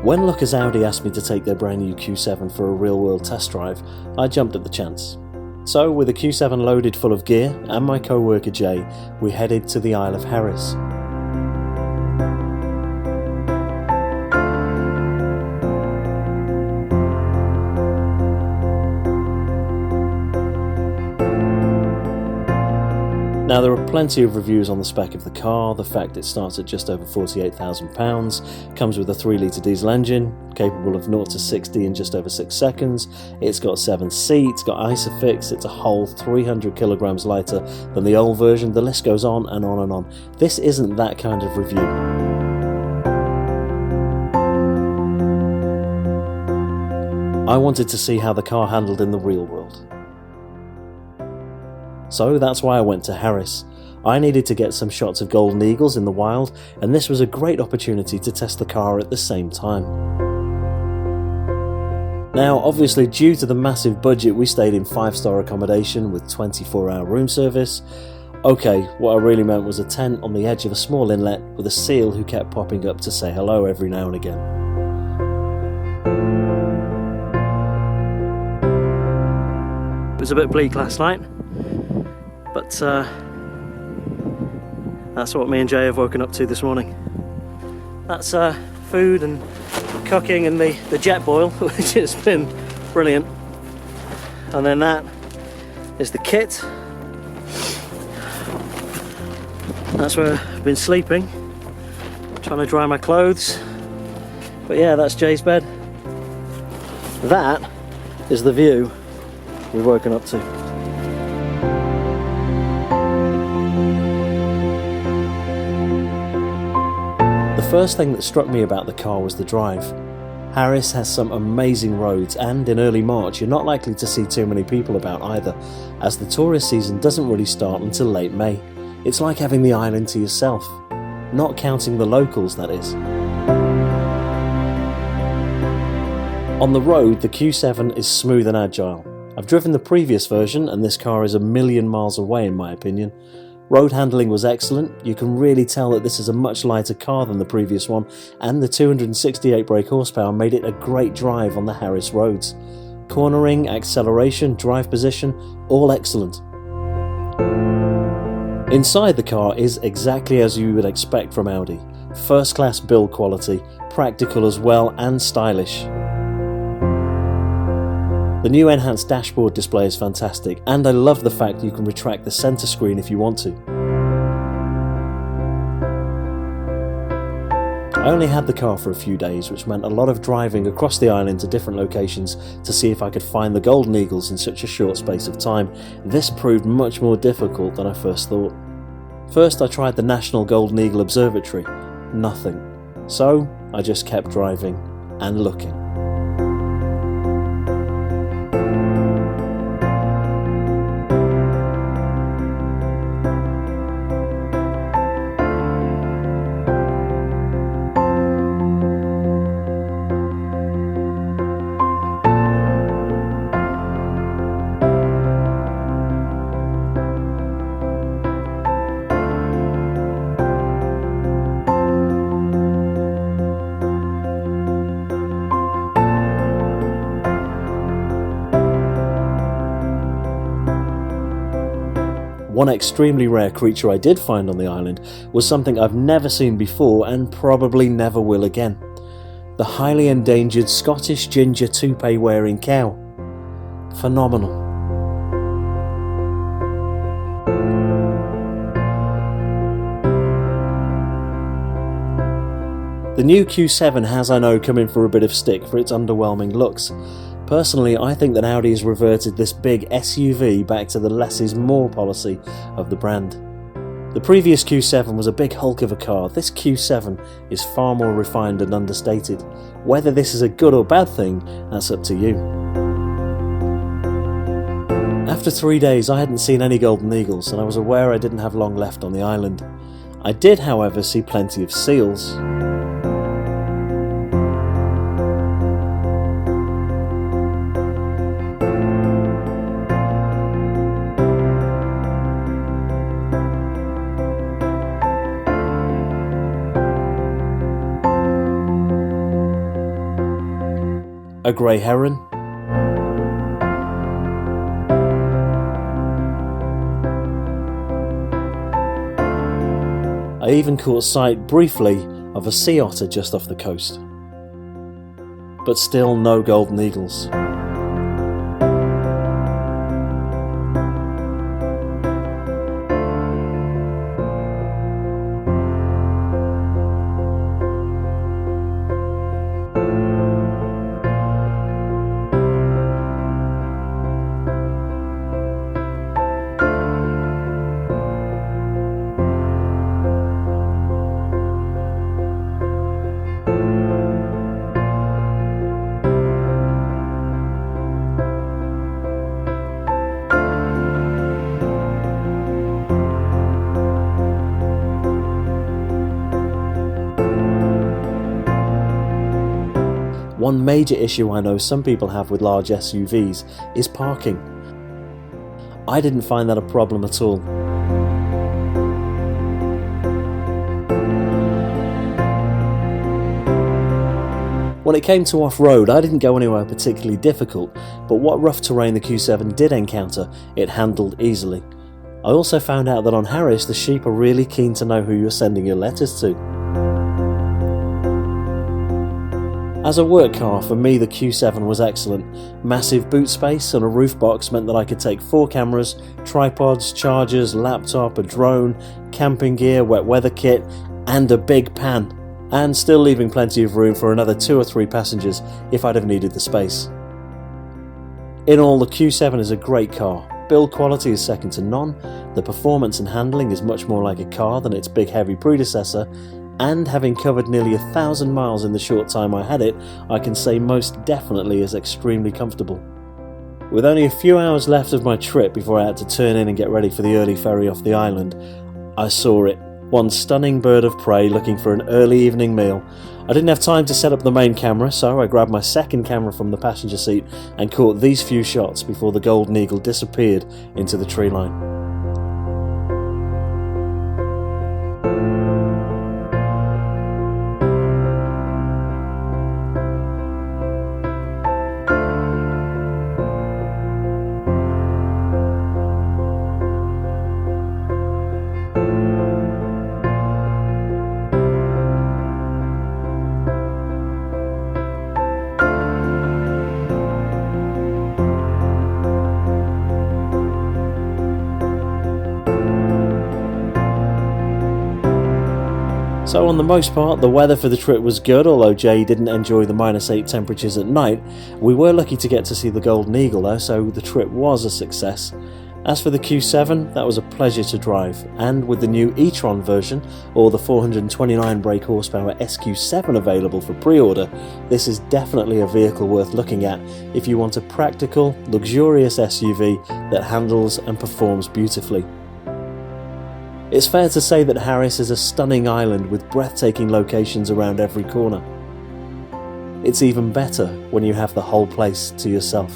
When Lucas Audi asked me to take their brand new Q7 for a real-world test drive, I jumped at the chance. So, with the Q7 loaded full of gear and my co-worker Jay, we headed to the Isle of Harris. Now, there are plenty of reviews on the spec of the car, the fact it starts at just over £48,000, comes with a 3-litre diesel engine, capable of 0 to 60 in just over 6 seconds, it's got 7 seats, got ISOFIX, it's a whole 300 kilograms lighter than the old version, the list goes on and on and on. This isn't that kind of review. I wanted to see how the car handled in the real world. So that's why I went to Harris. I needed to get some shots of golden eagles in the wild, and this was a great opportunity to test the car at the same time. Now, obviously, due to the massive budget, we stayed in 5-star accommodation with 24-hour room service. Okay, what I really meant was a tent on the edge of a small inlet with a seal who kept popping up to say hello every now and again. It was a bit bleak last night. But that's what me and Jay have woken up to this morning. That's food and cooking and the jet boil, which has been brilliant. And then that is the kit. That's where I've been sleeping, trying to dry my clothes. But yeah, that's Jay's bed. That is the view we've woken up to. The first thing that struck me about the car was the drive. Harris has some amazing roads, and in early March you're not likely to see too many people about either, as the tourist season doesn't really start until late May. It's like having the island to yourself. Not counting the locals, that is. On the road, the Q7 is smooth and agile. I've driven the previous version, and this car is a million miles away in my opinion. Road handling was excellent. You can really tell that this is a much lighter car than the previous one, and the 268 brake horsepower made it a great drive on the Harris roads. Cornering, acceleration, drive position, all excellent. Inside the car is exactly as you would expect from Audi. First class build quality, practical as well, and stylish. The new enhanced dashboard display is fantastic, and I love the fact you can retract the centre screen if you want to. I only had the car for a few days, which meant a lot of driving across the island to different locations to see if I could find the golden eagles in such a short space of time. This proved much more difficult than I first thought. First I tried the National Golden Eagle Observatory. Nothing. So I just kept driving and looking. One extremely rare creature I did find on the island was something I've never seen before and probably never will again. The highly endangered Scottish ginger toupee wearing cow. Phenomenal. The new Q7 has, I know, come in for a bit of stick for its underwhelming looks. Personally, I think that Audi has reverted this big SUV back to the less is more policy of the brand. The previous Q7 was a big hulk of a car. This Q7 is far more refined and understated. Whether this is a good or bad thing, that's up to you. After 3 days, I hadn't seen any golden eagles, and I was aware I didn't have long left on the island. I did, however, see plenty of seals. a grey heron, I even caught sight briefly of a sea otter just off the coast. But still no golden eagles. One major issue I know some people have with large SUVs is parking. I didn't find that a problem at all. When it came to off-road, I didn't go anywhere particularly difficult, but what rough terrain the Q7 did encounter, it handled easily. I also found out that on Harris, the sheep are really keen to know who you're sending your letters to. As a work car, for me the Q7 was excellent. Massive boot space and a roof box meant that I could take 4 cameras, tripods, chargers, laptop, a drone, camping gear, wet weather kit, and a big pan. And still leaving plenty of room for another 2 or 3 passengers if I'd have needed the space. In all, the Q7 is a great car. Build quality is second to none, the performance and handling is much more like a car than its big heavy predecessor, and having covered nearly 1,000 miles in the short time I had it, I can say most definitely is extremely comfortable. With only a few hours left of my trip before I had to turn in and get ready for the early ferry off the island, I saw it, one stunning bird of prey looking for an early evening meal. I didn't have time to set up the main camera, so I grabbed my second camera from the passenger seat and caught these few shots before the golden eagle disappeared into the tree line. So on the most part, the weather for the trip was good, although Jay didn't enjoy the -8 temperatures at night. We were lucky to get to see the golden eagle though, so the trip was a success. As for the Q7, that was a pleasure to drive, and with the new e-tron version, or the 429 brake horsepower SQ7 available for pre-order, this is definitely a vehicle worth looking at if you want a practical, luxurious SUV that handles and performs beautifully. It's fair to say that Harris is a stunning island with breathtaking locations around every corner. It's even better when you have the whole place to yourself.